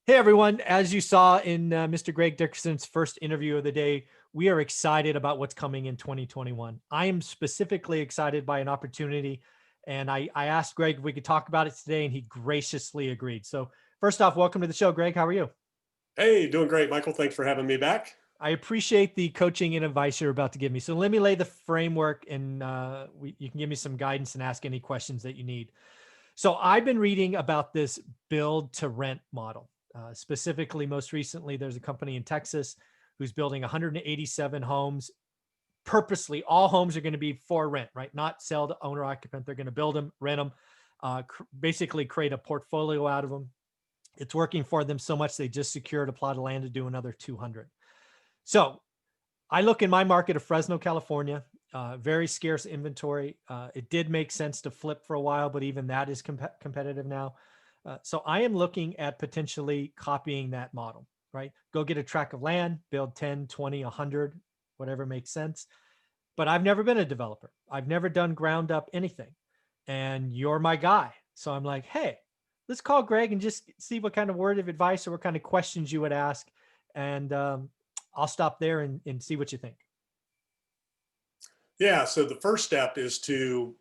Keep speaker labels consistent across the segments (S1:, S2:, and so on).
S1: Hey everyone, as you saw in Mr. Greg Dickerson's first interview of the day, we are excited about what's coming in 2021. I am specifically excited by an opportunity, and I asked Greg if we could talk about it today, and he graciously agreed. So first off, welcome to the show, Greg. How are you?
S2: Hey, doing great, Michael. Thanks for having me back.
S1: I appreciate the coaching and advice you're about to give me. So let me lay the framework, and you can give me some guidance and ask any questions that you need. So I've been reading about this build to rent model. Specifically, most recently, there's a company in Texas who's building 187 homes. Purposely, all homes are going to be for rent, right? Not sell to owner occupant. They're going to build them, rent them, basically create a portfolio out of them. It's working for them so much they just secured a plot of land to do another 200. So I look in my market of Fresno, California, very scarce inventory. It did make sense to flip for a while, but even that is competitive now. So I am looking at potentially copying that model, right? Go get a tract of land, build 10, 20, 100, whatever makes sense. But I've never been a developer. I've never done ground up anything. And you're my guy. So I'm like, hey, let's call Greg and just see what kind of word of advice or what kind of questions you would ask. And I'll stop there and see what you think.
S2: Yeah, so the first step is to,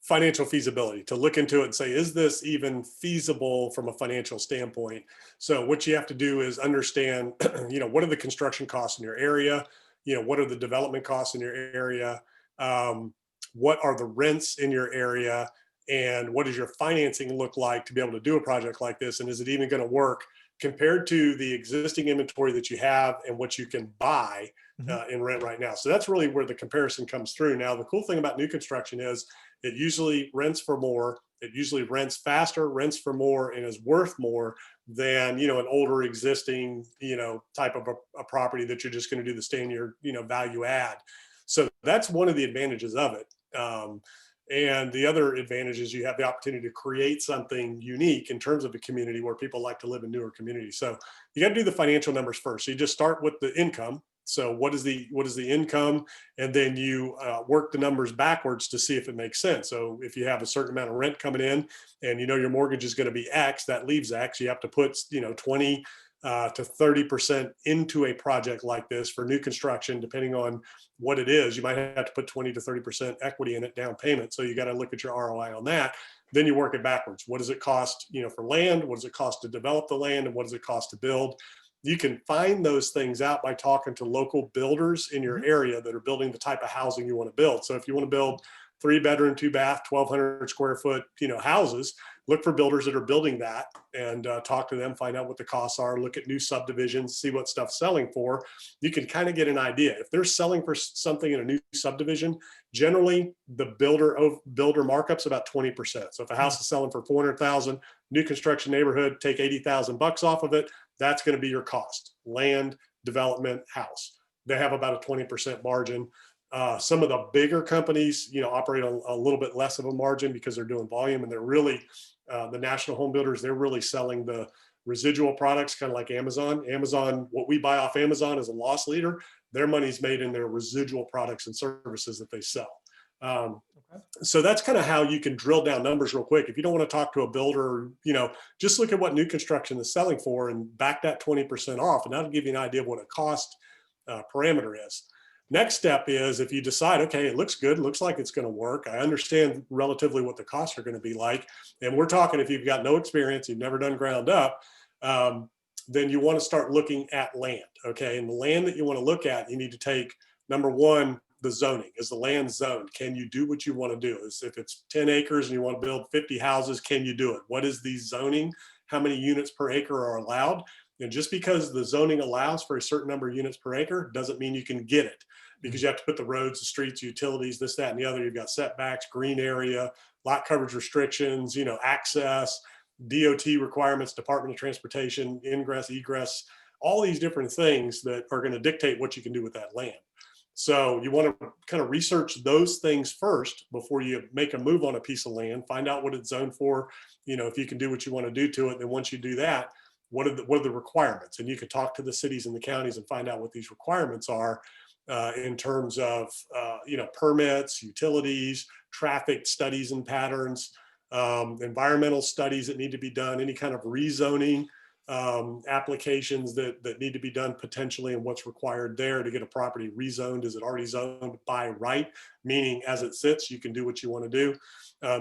S2: financial feasibility, to look into it and say, is this even feasible from a financial standpoint? So what you have to do is understand, what are the construction costs in your area? What are the development costs in your area? What are the rents in your area? And what does your financing look like to be able to do a project like this? And is it even going to work compared to the existing inventory that you have and what you can buy
S1: Mhm.
S2: in rent right now? So that's really where the comparison comes through. Now, the cool thing about new construction is it usually rents for more. It usually rents faster, rents for more, and is worth more than an older existing type of a property that you're just going to do the standard value add. So that's one of the advantages of it. And the other advantage is you have the opportunity to create something unique in terms of a community where people like to live in newer communities. So you got to do the financial numbers first. So you just start with the income. So what is the income, and then you work the numbers backwards to see if it makes sense. So if you have a certain amount of rent coming in, and your mortgage is going to be X, that leaves X. You have to put 20 to 30% into a project like this for new construction, depending on what it is. You might have to put 20 to 30% equity in it, down payment. So you got to look at your ROI on that. Then you work it backwards. What does it cost, for land? What does it cost to develop the land? And what does it cost to build? You can find those things out by talking to local builders in your
S1: Mhm.
S2: area that are building the type of housing you want to build. So if you want to build 3 bedroom, 2 bath, 1,200 square foot, houses, look for builders that are building that and talk to them, find out what the costs are, look at new subdivisions, see what stuff's selling for. You can kind of get an idea. If they're selling for something in a new subdivision, generally the builder markup's about 20%. So if a
S1: Mm.
S2: house is selling for 400,000, new construction neighborhood, take 80,000 bucks off of it. That's going to be your cost: land, development, house. They have about a 20% margin. Some of the bigger companies, operate on a little bit less of a margin because they're doing volume, and they're really the national home builders. They're really selling the residual products, kind of like Amazon. Amazon, what we buy off Amazon is a loss leader. Their money's made in their residual products and services that they sell. Um,
S1: Okay.
S2: so that's kind of how you can drill down numbers real quick. If you don't want to talk to a builder, just look at what new construction is selling for and back that 20% off, and that'll give you an idea of what a cost parameter is. Next step is, if you decide, okay, it looks good, looks like it's going to work, I understand relatively what the costs are going to be like, and we're talking if you've got no experience, you've never done ground up, then you want to start looking at land. Okay, and the land that you want to look at, you need to take, number one, the zoning. Is the land zoned? Can you do what you want to do? If it's 10 acres and you want to build 50 houses, can you do it? What is the zoning? How many units per acre are allowed? And just because the zoning allows for a certain number of units per acre doesn't mean you can get it, because
S1: Mm.
S2: you have to put the roads, the streets, utilities, this, that, and the other. You've got setbacks, green area, lot coverage restrictions, access, DOT requirements, Department of Transportation, ingress, egress, all these different things that are going to dictate what you can do with that land. So you want to kind of research those things first before you make a move on a piece of land. Find out what it's zoned for, if you can do what you want to do to it. Then once you do that, what are the requirements? And you can talk to the cities and the counties and find out what these requirements are in terms of permits, utilities, traffic studies and patterns. environmental studies that need to be done, any kind of rezoning applications that need to be done potentially, and what's required there to get a property rezoned. Is it already zoned by right? Meaning as it sits, you can do what you want to do.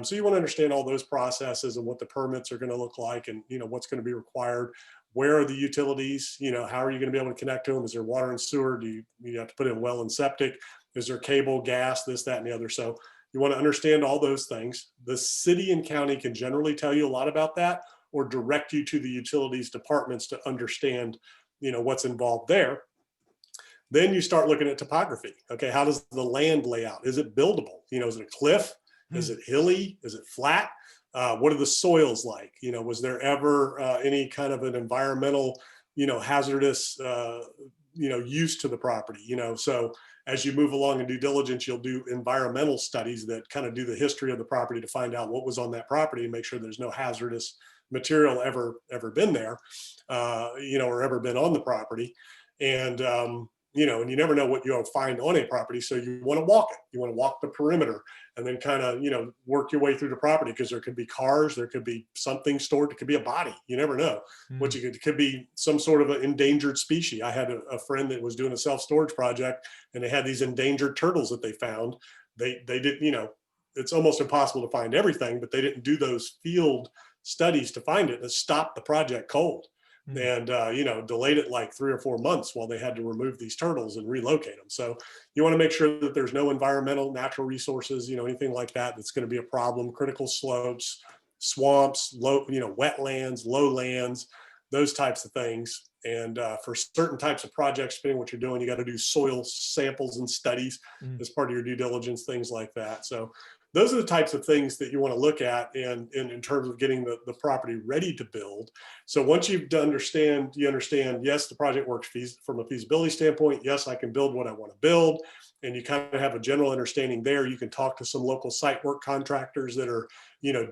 S2: So you want to understand all those processes and what the permits are going to look like, and what's going to be required. Where are the utilities? How are you going to be able to connect to them? Is there water and sewer? Do you have to put in well and septic? Is there cable, gas, this, that, and the other? So you want to understand all those things. The city and county can generally tell you a lot about that, or direct you to the utilities departments to understand, what's involved there. Then you start looking at topography. Okay, how does the land lay out? Is it buildable? Is it a cliff? Is it hilly? Is it flat? What are the soils like? Was there ever any kind of an environmental, hazardous, use to the property? So as you move along in due diligence, you'll do environmental studies that kind of do the history of the property to find out what was on that property and make sure there's no hazardous material ever been there, or ever been on the property. And, and you never know what you'll find on a property. So you want to walk it. You want to walk the perimeter and then kind of, work your way through the property, because there could be cars, there could be something stored, it could be a body. You never know. What it could be some sort of an endangered species. I had a friend that was doing a self-storage project, and they had these endangered turtles that they found. They didn't, it's almost impossible to find everything, but they didn't do those field studies to find it, and stopped the project cold. And delayed it like 3 or 4 months while they had to remove these turtles and relocate them. So you want to make sure that there's no environmental, natural resources, anything like that that's going to be a problem. Critical slopes, swamps, low, wetlands, lowlands, those types of things. And for certain types of projects, depending on what you're doing, you got to do soil samples and studies as part of your due diligence, things like that. So those are the types of things that you want to look at in terms of getting the property ready to build. So once you understand, yes, the project works from a feasibility standpoint. Yes, I can build what I want to build. And you kind of have a general understanding there. You can talk to some local site work contractors that are,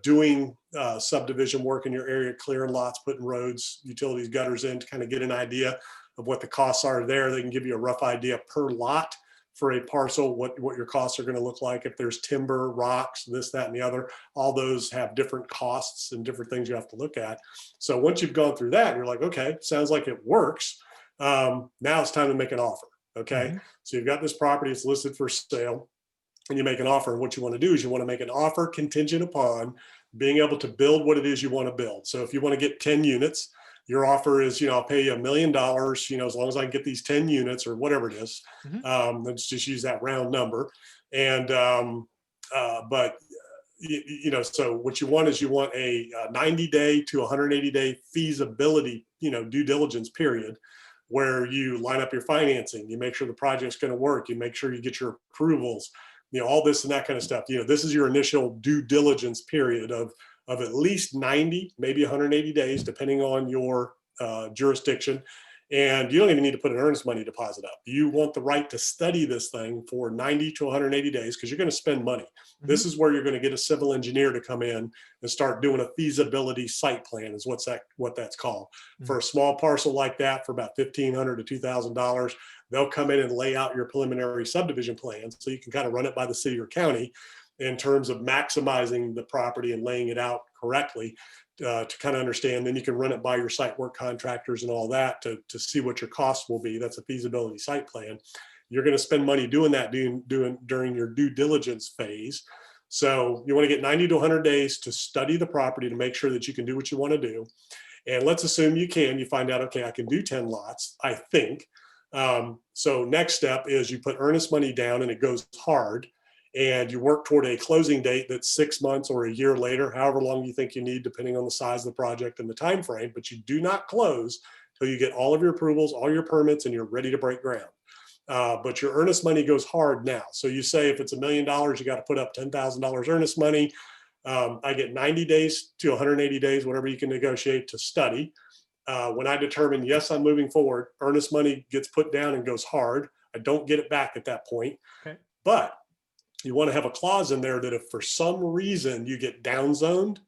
S2: doing subdivision work in your area, clearing lots, putting roads, utilities, gutters in, to kind of get an idea of what the costs are there. They can give you a rough idea per lot for a parcel, what your costs are going to look like. If there's timber, rocks, this, that, and the other, all those have different costs and different things you have to look at. So once you've gone through that, you're like, okay, sounds like it works. Now it's time to make an offer. Okay. So you've got this property, it's listed for sale, and you make an offer. And what you want to do is you want to make an offer contingent upon being able to build what it is you want to build. So if you want to get 10 units, your offer is, I'll pay you $1 million, as long as I can get these 10 units or whatever it is. Let's just use that round number. And, so what you want is you want a 90-day to 180-day feasibility, due diligence period, where you line up your financing, you make sure the project's going to work, you make sure you get your approvals, all this and that kind of stuff. This is your initial due diligence period of at least 90, maybe 180 days, depending on your jurisdiction. And you don't even need to put an earnest money deposit up. You want the right to study this thing for 90 to 180 days, because you're going to spend money. This is where you're going to get a civil engineer to come in and start doing a feasibility site plan, is what that's called. For a small parcel like that, for about $1,500 to $2,000, they'll come in and lay out your preliminary subdivision plan, so you can kind of run it by the city or county in terms of maximizing the property and laying it out correctly, to kind of understand. Then you can run it by your site work contractors and all that to see what your costs will be. That's a feasibility site plan. You're going to spend money doing that during your due diligence phase. So you want to get 90 to 100 days to study the property to make sure that you can do what you want to do. And let's assume you find out, okay, I can do 10 lots, I think. So next step is you put earnest money down and it goes hard. And you work toward a closing date that's 6 months or a year later, however long you think you need, depending on the size of the project and the time frame. But you do not close till you get all of your approvals, all your permits, and you're ready to break ground. But your earnest money goes hard now. So you say if it's $1 million, you got to put up $10,000 earnest money. I get 90 days to 180 days, whatever you can negotiate, to study. When I determine, yes, I'm moving forward, earnest money gets put down and goes hard. I don't get it back at that point. Okay. But you want to have a clause in there that if for some reason you get downzoned,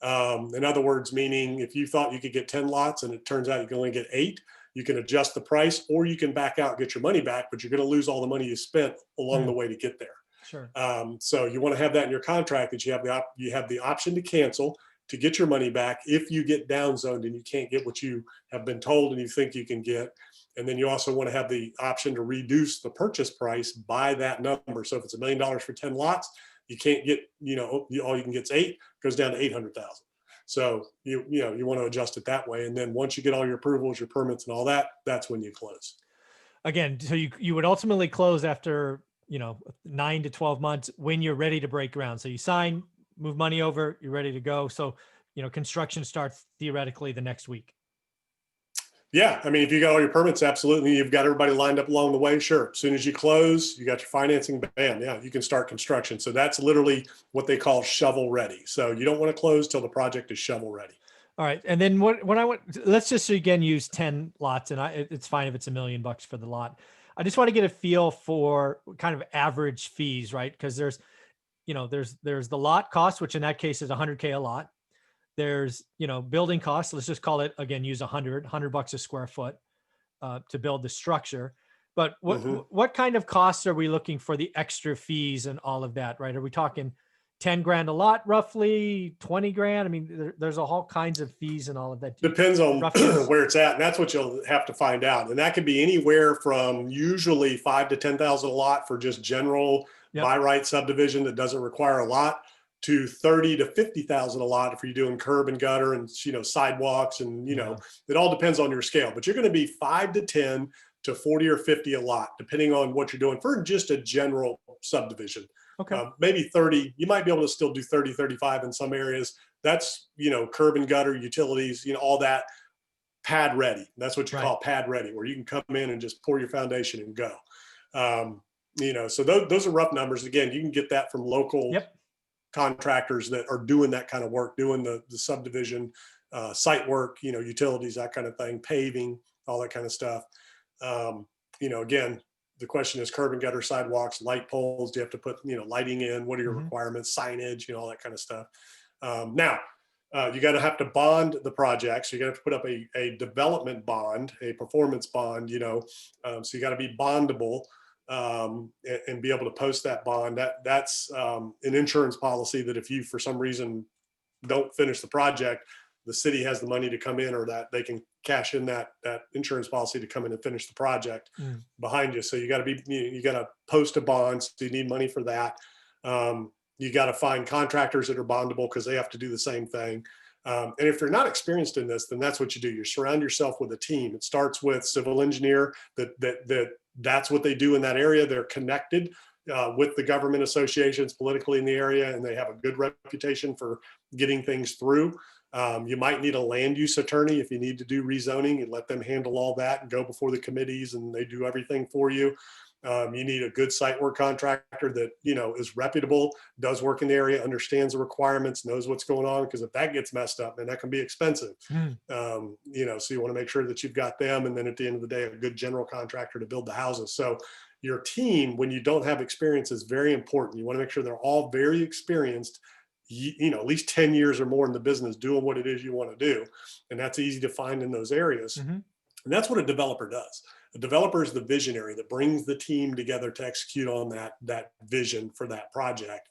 S2: in other words, meaning if you thought you could get 10 lots and it turns out you can only get 8, you can adjust the price, or you can back out and get your money back, but you're going to lose all the money you spent along the way to get there.
S1: Sure.
S2: So you want to have that in your contract, that you have the option to cancel to get your money back if you get down zoned and you can't get what you have been told and you think you can get. And then you also want to have the option to reduce the purchase price by that number. So if it's $1 million for 10 lots, you can't get, all you can get is 8, goes down to 800,000. So you want to adjust it that way. And then once you get all your approvals, your permits and all that, that's when you close.
S1: Again, so you would ultimately close after, 9 to 12 months when you're ready to break ground. So you sign, move money over, you're ready to go. So, construction starts theoretically the next week.
S2: Yeah. I mean, if you got all your permits, absolutely. You've got everybody lined up along the way. Sure. As soon as you close, you got your financing, bam. Yeah. You can start construction. So that's literally what they call shovel ready. So you don't want to close till the project is shovel ready.
S1: All right. And then let's just again use 10 lots, and it's fine if it's $1 million for the lot. I just want to get a feel for kind of average fees, right? Because there's the lot cost, which in that case is $100K a lot. There's, building costs. Let's just call it, again, use $100 a square foot to build the structure. But what kind of costs are we looking for the extra fees and all of that, right? Are we talking 10 grand a lot, roughly 20 grand? I mean, there's all kinds of fees and all of that.
S2: Depends on where it's at. And that's what you'll have to find out. And that could be anywhere from usually 5 to 10,000 a lot for just general by right subdivision that doesn't require a lot, to 30 to 50,000 a lot if you're doing curb and gutter and, sidewalks and, it all depends on your scale, but you're going to be 5 to 10 to 40 or 50 a lot, depending on what you're doing for just a general subdivision.
S1: Okay.
S2: Maybe 30, you might be able to still do 30, 35 in some areas. That's, curb and gutter, utilities, all that pad ready. That's what you call pad ready, where you can come in and just pour your foundation and go. So those are rough numbers. Again, you can get that from local contractors that are doing that kind of work, doing the subdivision, site work, utilities, that kind of thing, paving, all that kind of stuff. Again, the question is curb and gutter, sidewalks, light poles. Do you have to put, lighting in? What are your requirements? Signage, all that kind of stuff. Now, you got to have to bond the project. So you got to have to put up a development bond, a performance bond, so you got to be bondable. And be able to post that bond. That's an insurance policy that if you, for some reason, don't finish the project, the city has the money to come in, or that they can cash in that insurance policy to come in and finish the project behind you. So you got to post a bond. So you need money for that. You got to find contractors that are bondable because they have to do the same thing. And if you're not experienced in this, then that's what you do. You surround yourself with a team. It starts with civil engineer that's what they do in that area. They're connected with the government associations politically in the area, and they have a good reputation for getting things through. You might need a land use attorney if you need to do rezoning, and let them handle all that and go before the committees, and they do everything for you. You need a good site work contractor that, is reputable, does work in the area, understands the requirements, knows what's going on. Because if that gets messed up, then that can be expensive. So you want to make sure that you've got them. And then at the end of the day, a good general contractor to build the houses. So your team, when you don't have experience, is very important. You want to make sure they're all very experienced, at least 10 years or more in the business doing what it is you want to do. And that's easy to find in those areas. And that's what a developer does. The developer is the visionary that brings the team together to execute on that vision for that project.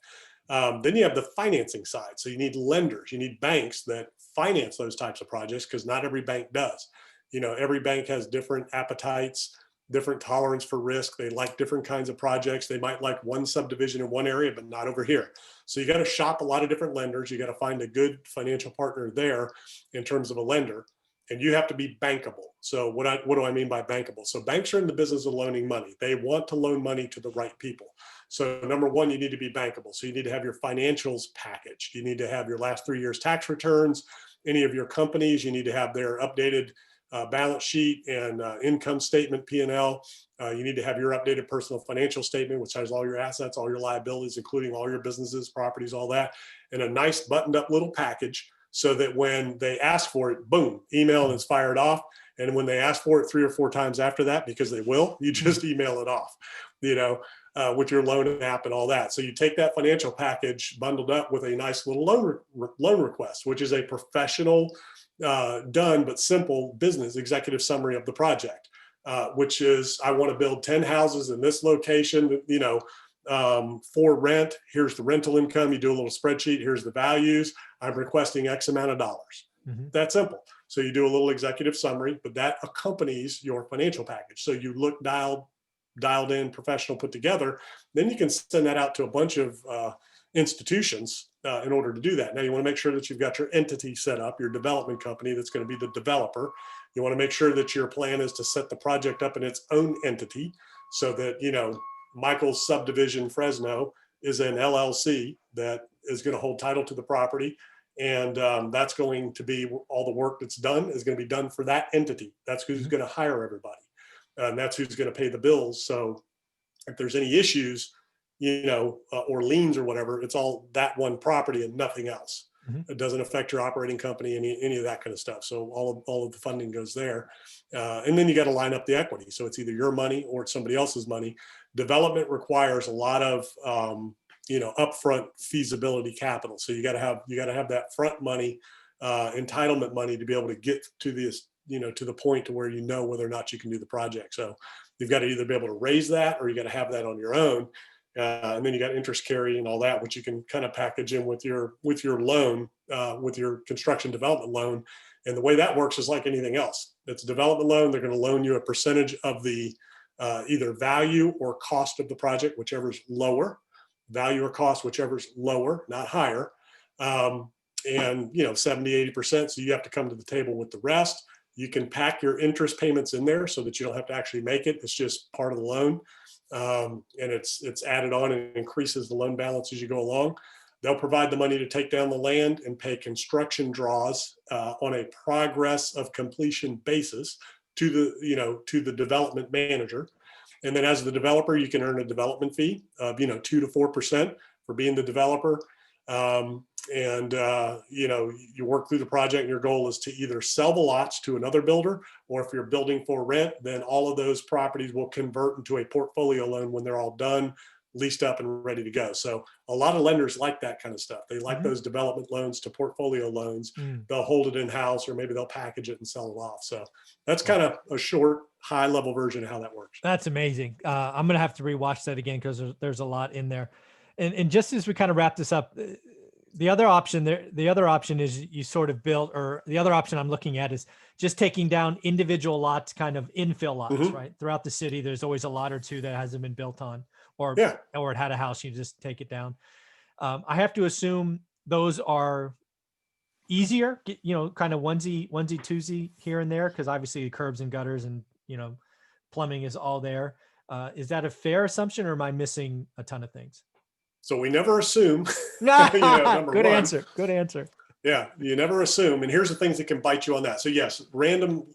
S2: Then you have the financing side. So you need lenders, you need banks that finance those types of projects, because not every bank does. Every bank has different appetites, different tolerance for risk. They like different kinds of projects. They might like one subdivision in one area, but not over here. So you got to shop a lot of different lenders. You got to find a good financial partner there in terms of a lender. And you have to be bankable. So what do I mean by bankable? So banks are in the business of loaning money. They want to loan money to the right people. So number one, you need to be bankable. So you need to have your financials packaged. You need to have your last 3 years tax returns. Any of your companies, you need to have their updated balance sheet and income statement, P&L. You need to have your updated personal financial statement, which has all your assets, all your liabilities, including all your businesses, properties, all that, and a nice buttoned up little package, so that when they ask for it, boom, email and it's fired off. And when they ask for it 3 or 4 times after that, because they will, you just email it off, with your loan app and all that. So you take that financial package bundled up with a nice little loan request, which is a professional, done but simple business executive summary of the project, which is, I want to build 10 houses in this location, for rent. Here's the rental income. You do a little spreadsheet. Here's the values. I'm requesting X amount of dollars. That simple. So you do a little executive summary, but that accompanies your financial package. So you look dialed in, professional, put together. Then you can send that out to a bunch of institutions in order to do that. Now you want to make sure that you've got your entity set up, your development company that's going to be the developer. You want to make sure that your plan is to set the project up in its own entity so that, you know, Michael's subdivision Fresno is an LLC that is going to hold title to the property. And that's going to be all the work that's done is going to be done for that entity. That's who's going to hire everybody. And that's who's going to pay the bills. So if there's any issues, you know, or liens or whatever, it's all that one property and nothing else. It doesn't affect your operating company, any of that kind of stuff. So all of the funding goes there. And then you got to line up the equity. So it's either your money or it's somebody else's money. Development requires a lot of, you know, upfront feasibility capital. So you got to have that front money, entitlement money to be able to get to this, you know, to the point to where you know whether or not you can do the project. So you've got to either be able to raise that or you got to have that on your own. And then you got interest carry and all that, which you can kind of package in with your loan, with your construction development loan. And the way that works is like anything else. It's a development loan. They're going to loan you a percentage of the either value or cost of the project, whichever's lower. Value or cost, whichever's lower, not higher. And, you know, 70, 80%. So you have to come to the table with the rest. You can pack your interest payments in there so that you don't have to actually make it. It's just part of the loan. And it's added on and increases the loan balance as you go along. They'll provide the money to take down the land and pay construction draws on a progress of completion basis to the, you know, to the development manager. And then as the developer, you can earn a development fee of, you know, 2 to 4% for being the developer. You know, you work through the project and your goal is to either sell the lots to another builder, or if you're building for rent, then all of those properties will convert into a portfolio loan when they're all done, leased up and ready to go. So a lot of lenders like that kind of stuff. They like those development loans to portfolio loans. They'll hold it in house, or maybe they'll package it and sell it off. So that's kind of a short, high level version of how that works.
S1: That's amazing. I'm going to have to rewatch that again because there's a lot in there. And just as we kind of wrap this up, the other option is you sort of build, or the other option I'm looking at is just taking down individual lots, kind of infill lots, right? Throughout the city, there's always a lot or two that hasn't been built on, or it had a house, you just take it down. I have to assume those are easier, you know, kind of onesie, twosie here and there, because obviously the curbs and gutters and, you know, plumbing is all there. Is that a fair assumption, or am I missing a ton of things?
S2: So we never assume, you know, number
S1: Good
S2: one.
S1: answer. Good answer.
S2: Yeah, you never assume. And here's the things that can bite you on that. So yes, random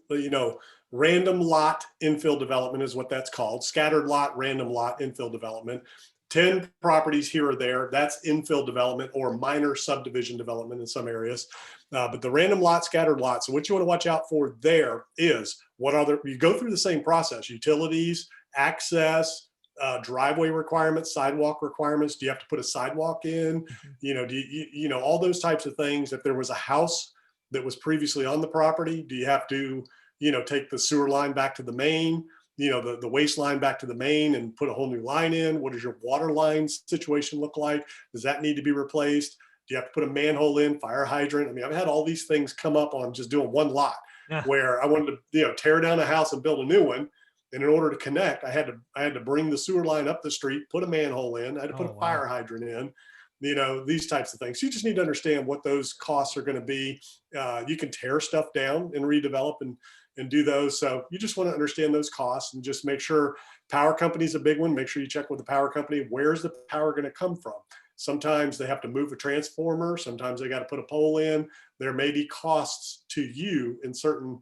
S2: lot infill development is what that's called. Scattered lot, random lot infill development. 10 properties here or there, that's infill development or minor subdivision development in some areas. But the random lot, scattered lot. So what you want to watch out for there is you go through the same process: utilities, access, driveway requirements, sidewalk requirements. Do you have to put a sidewalk in? You know, you know, all those types of things. If there was a house that was previously on the property, do you have to, you know, take the sewer line back to the main, you know, the waste line back to the main and put a whole new line in? What does your water line situation look like? Does that need to be replaced? Do you have to put a manhole in, fire hydrant? I mean, I've had all these things come up on just doing one lot where I wanted to, you know, tear down a house and build a new one. And in order to connect, I had to bring the sewer line up the street, put a manhole in, I had to put a fire hydrant in, you know, these types of things. So you just need to understand what those costs are going to be. You can tear stuff down and redevelop and do those. So you just want to understand those costs and just make sure. Power company is a big one. Make sure you check with the power company. Where's the power going to come from? Sometimes they have to move a transformer. Sometimes they got to put a pole in. There may be costs to you in certain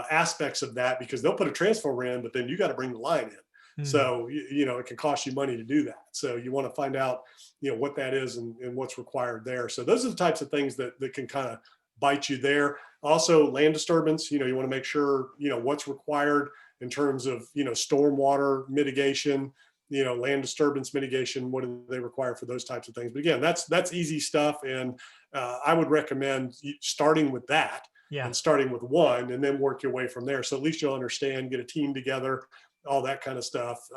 S2: aspects of that, because they'll put a transformer in, but then you got to bring the line in. So, you know, it can cost you money to do that. So you want to find out, you know, what that is and what's required there. So those are the types of things that can kind of bite you there. Also, land disturbance, you know, you want to make sure, you know, what's required in terms of, you know, stormwater mitigation, you know, land disturbance mitigation. What do they require for those types of things? But again, that's easy stuff. And I would recommend starting with that. And starting with one, and then work your way from there. So at least you'll understand, get a team together, all that kind of stuff.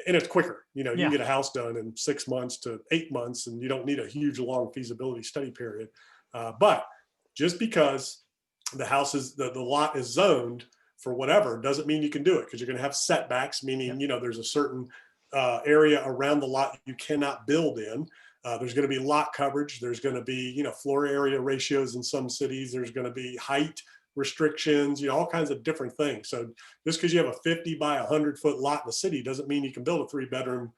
S2: and it's quicker. You can
S1: Yeah.
S2: get a house done in 6 months to 8 months, and you don't need a huge long feasibility study period. But just because the house is the lot is zoned for whatever doesn't mean you can do it, because you're going to have setbacks, meaning,
S1: Yep.
S2: there's a certain area around the lot you cannot build in. There's going to be lot coverage. There's going to be, floor area ratios in some cities. There's going to be height restrictions, all kinds of different things. So just because you have a 50 by 100-foot lot in the city doesn't mean you can build a 3-bedroom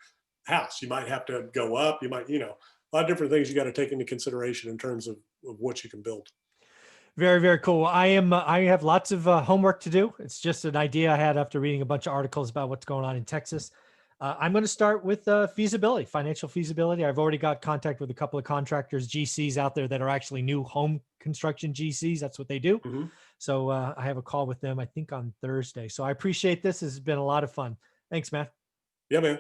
S2: house. You might have to go up. You might, a lot of different things you got to take into consideration in terms of what you can build.
S1: Very, very cool. I have lots of homework to do. It's just an idea I had after reading a bunch of articles about what's going on in Texas. I'm going to start with feasibility, financial feasibility. I've already got contact with a couple of contractors, GCs out there that are actually new home construction GCs. That's what they do.
S2: Mm-hmm.
S1: So I have a call with them, I think on Thursday. So I appreciate this. This has been a lot of fun. Thanks, man.
S2: Yeah, man.